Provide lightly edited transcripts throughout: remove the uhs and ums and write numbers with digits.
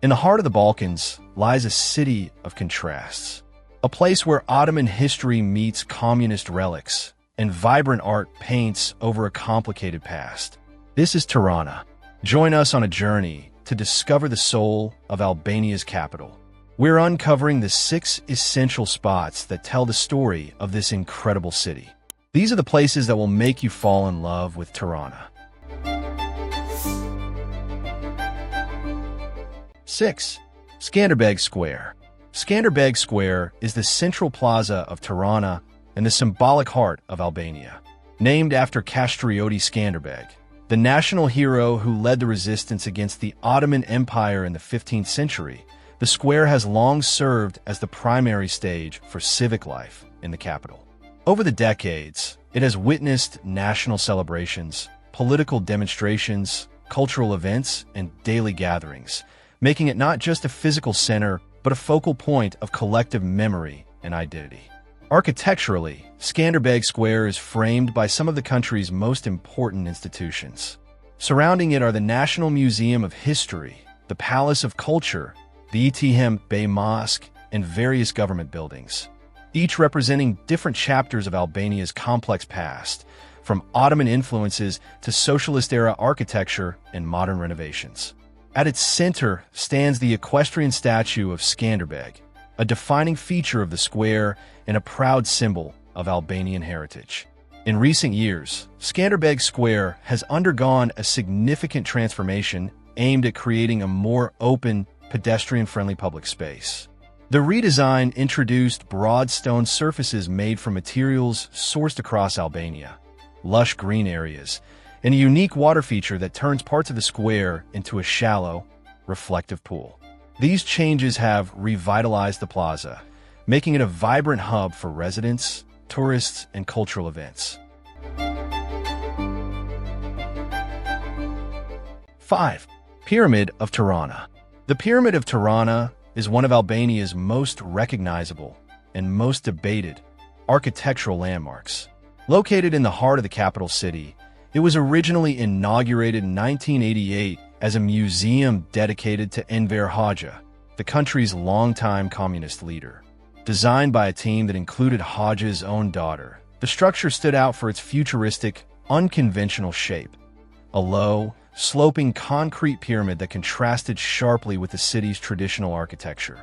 In the heart of the Balkans lies a city of contrasts, a place where Ottoman history meets communist relics and vibrant art paints over a complicated past. This is Tirana. Join us on a journey to discover the soul of Albania's capital. We're uncovering the 6 essential spots that tell the story of this incredible city. These are the places that will make you fall in love with Tirana. 6. Skanderbeg Square. Skanderbeg Square is the central plaza of Tirana and the symbolic heart of Albania. Named after Castrioti Skanderbeg, the national hero who led the resistance against the Ottoman Empire in the 15th century, the square has long served as the primary stage for civic life in the capital. Over the decades, it has witnessed national celebrations, political demonstrations, cultural events, and daily gatherings, making it not just a physical center, but a focal point of collective memory and identity. Architecturally, Skanderbeg Square is framed by some of the country's most important institutions. Surrounding it are the National Museum of History, the Palace of Culture, the Bey Mosque, and various government buildings, each representing different chapters of Albania's complex past, from Ottoman influences to socialist-era architecture and modern renovations. At its center stands the equestrian statue of Skanderbeg, a defining feature of the square and a proud symbol of Albanian heritage. In recent years, Skanderbeg Square has undergone a significant transformation aimed at creating a more open, pedestrian-friendly public space. The redesign introduced broad stone surfaces made from materials sourced across Albania, lush green areas, and a unique water feature that turns parts of the square into a shallow, reflective pool. These changes have revitalized the plaza, making it a vibrant hub for residents, tourists, and cultural events. 5. Pyramid of Tirana. The Pyramid of Tirana is one of Albania's most recognizable and most debated architectural landmarks. Located in the heart of the capital city, it was originally inaugurated in 1988 as a museum dedicated to Enver Hoxha, the country's longtime communist leader. Designed by a team that included Hoxha's own daughter, the structure stood out for its futuristic, unconventional shape. A low, sloping concrete pyramid that contrasted sharply with the city's traditional architecture.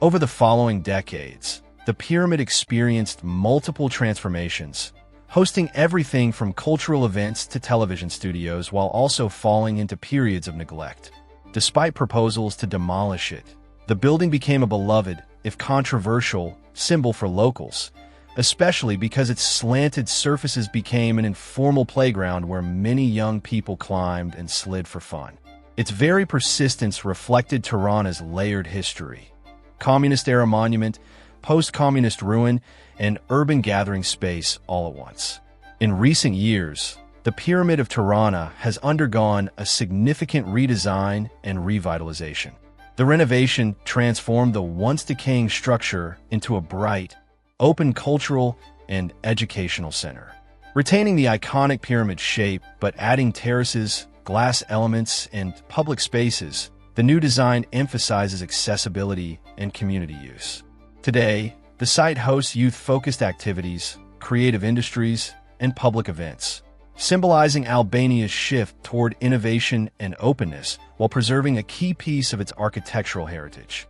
Over the following decades, the pyramid experienced multiple transformations, hosting everything from cultural events to television studios while also falling into periods of neglect. Despite proposals to demolish it, the building became a beloved, if controversial, symbol for locals, especially because its slanted surfaces became an informal playground where many young people climbed and slid for fun. Its very persistence reflected Tirana's layered history: communist-era monument, post-communist ruin, and urban gathering space all at once. In recent years, the Pyramid of Tirana has undergone a significant redesign and revitalization. The renovation transformed the once-decaying structure into a bright, open cultural and educational center. Retaining the iconic pyramid shape but adding terraces, glass elements, and public spaces, the new design emphasizes accessibility and community use. Today, the site hosts youth-focused activities, creative industries, and public events, symbolizing Albania's shift toward innovation and openness while preserving a key piece of its architectural heritage.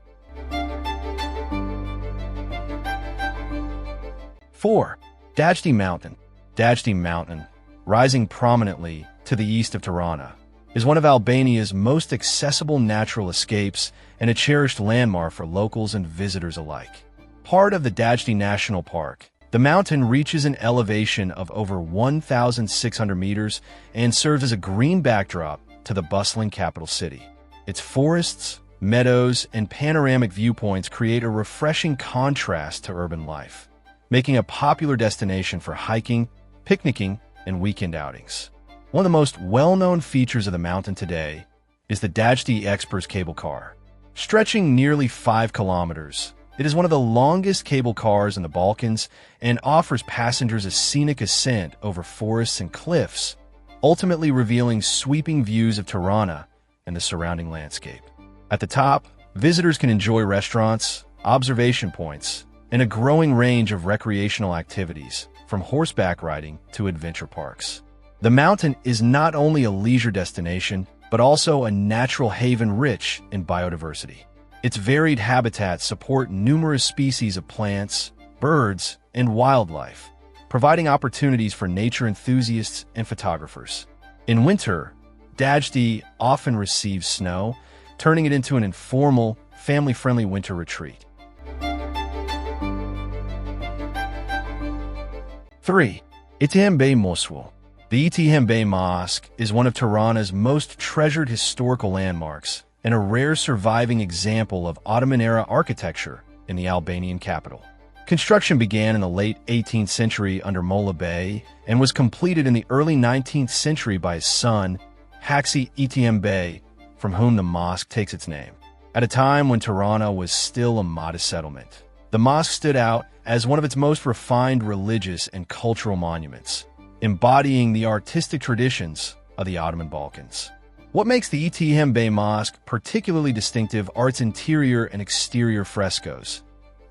4. Dajti Mountain. Dajti Mountain, rising prominently to the east of Tirana, is one of Albania's most accessible natural escapes and a cherished landmark for locals and visitors alike. Part of the Dajti National Park, the mountain reaches an elevation of over 1,600 meters and serves as a green backdrop to the bustling capital city. Its forests, meadows, and panoramic viewpoints create a refreshing contrast to urban life, making a popular destination for hiking, picnicking, and weekend outings. One of the most well-known features of the mountain today is the Dajti Express cable car. Stretching nearly 5 kilometers, it is one of the longest cable cars in the Balkans and offers passengers a scenic ascent over forests and cliffs, ultimately revealing sweeping views of Tirana and the surrounding landscape. At the top, visitors can enjoy restaurants, observation points, and a growing range of recreational activities, from horseback riding to adventure parks. The mountain is not only a leisure destination, but also a natural haven rich in biodiversity. Its varied habitats support numerous species of plants, birds, and wildlife, providing opportunities for nature enthusiasts and photographers. In winter, Dajti often receives snow, turning it into an informal, family-friendly winter retreat. 3. Bey Mosque. The Bey Mosque is one of Tirana's most treasured historical landmarks and a rare surviving example of Ottoman-era architecture in the Albanian capital. Construction began in the late 18th century under Molla Bey and was completed in the early 19th century by his son, Haxi Bey, from whom the mosque takes its name. At a time when Tirana was still a modest settlement, the mosque stood out as one of its most refined religious and cultural monuments, embodying the artistic traditions of the Ottoman Balkans. What makes the Bey Mosque particularly distinctive are its interior and exterior frescoes,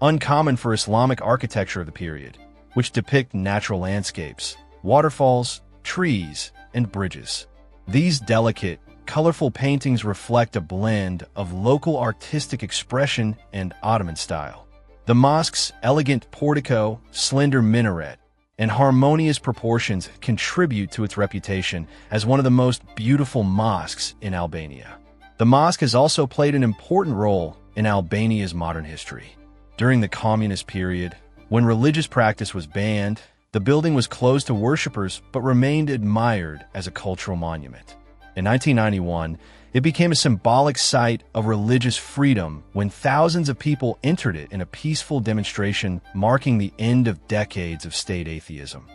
uncommon for Islamic architecture of the period, which depict natural landscapes, waterfalls, trees, and bridges. These delicate, colorful paintings reflect a blend of local artistic expression and Ottoman style. The mosque's elegant portico, slender minaret, and harmonious proportions contribute to its reputation as one of the most beautiful mosques in Albania. The mosque has also played an important role in Albania's modern history. During the communist period, when religious practice was banned, the building was closed to worshippers but remained admired as a cultural monument. In 1991, it became a symbolic site of religious freedom when thousands of people entered it in a peaceful demonstration marking the end of decades of state atheism.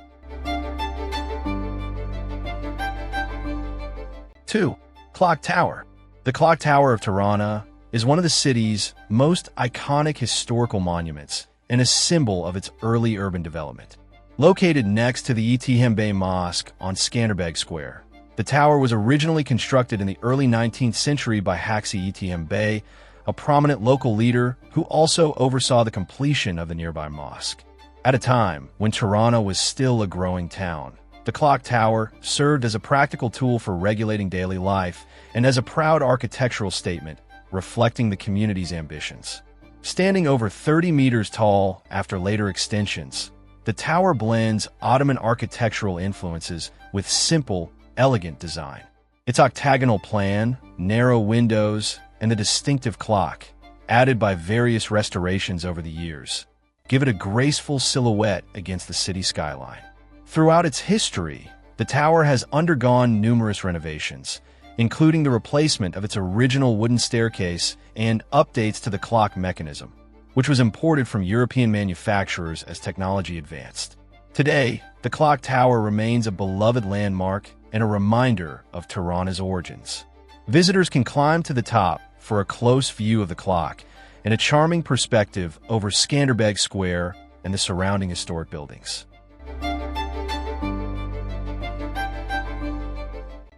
2. Clock Tower. The Clock Tower of Tirana is one of the city's most iconic historical monuments and a symbol of its early urban development. Located next to the Bey Mosque on Skanderbeg Square, the tower was originally constructed in the early 19th century by Haxi Bey, a prominent local leader who also oversaw the completion of the nearby mosque. At a time when Tirana was still a growing town, the clock tower served as a practical tool for regulating daily life and as a proud architectural statement reflecting the community's ambitions. Standing over 30 meters tall after later extensions, the tower blends Ottoman architectural influences with simple, elegant design. Its octagonal plan, narrow windows, and the distinctive clock, added by various restorations over the years, give it a graceful silhouette against the city skyline. Throughout its history, the tower has undergone numerous renovations, including the replacement of its original wooden staircase and updates to the clock mechanism, which was imported from European manufacturers as technology advanced. Today, the clock tower remains a beloved landmark and a reminder of Tirana's origins. Visitors can climb to the top for a close view of the clock and a charming perspective over Skanderbeg Square and the surrounding historic buildings.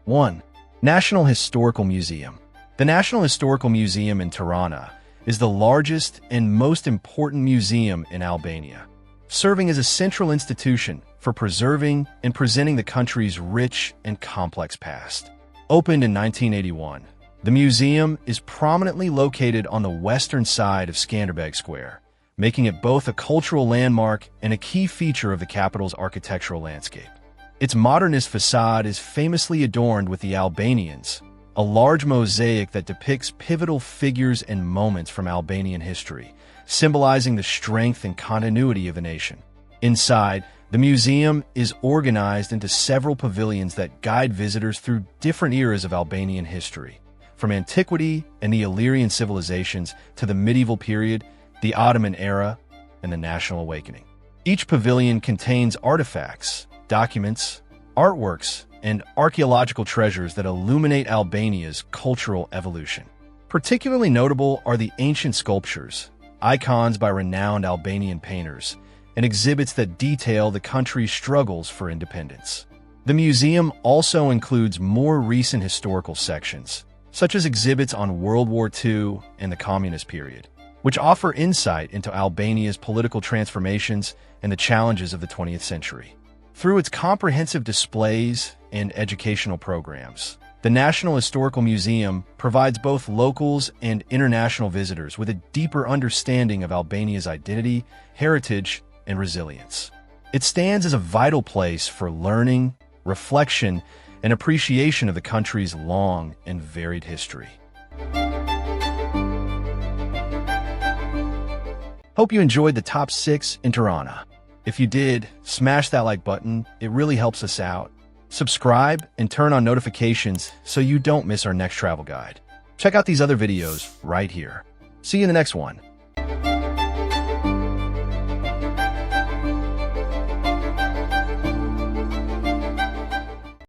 1. National Historical Museum. The National Historical Museum in Tirana is the largest and most important museum in Albania, serving as a central institution for preserving and presenting the country's rich and complex past. Opened in 1981, the museum is prominently located on the western side of Skanderbeg Square, making it both a cultural landmark and a key feature of the capital's architectural landscape. Its modernist facade is famously adorned with the Albanians, a large mosaic that depicts pivotal figures and moments from Albanian history, symbolizing the strength and continuity of the nation. Inside, the museum is organized into several pavilions that guide visitors through different eras of Albanian history, from antiquity and the Illyrian civilizations to the medieval period, the Ottoman era, and the National Awakening. Each pavilion contains artifacts, documents, artworks, and archaeological treasures that illuminate Albania's cultural evolution. Particularly notable are the ancient sculptures, icons by renowned Albanian painters, and exhibits that detail the country's struggles for independence. The museum also includes more recent historical sections, such as exhibits on World War II and the Communist period, which offer insight into Albania's political transformations and the challenges of the 20th century. Through its comprehensive displays and educational programs, the National Historical Museum provides both locals and international visitors with a deeper understanding of Albania's identity, heritage, and resilience. It stands as a vital place for learning, reflection, and appreciation of the country's long and varied history. Hope you enjoyed the top 6 in Tirana. If you did, smash that like button. It really helps us out. Subscribe and turn on notifications so you don't miss our next travel guide. Check out these other videos right here. See you in the next one.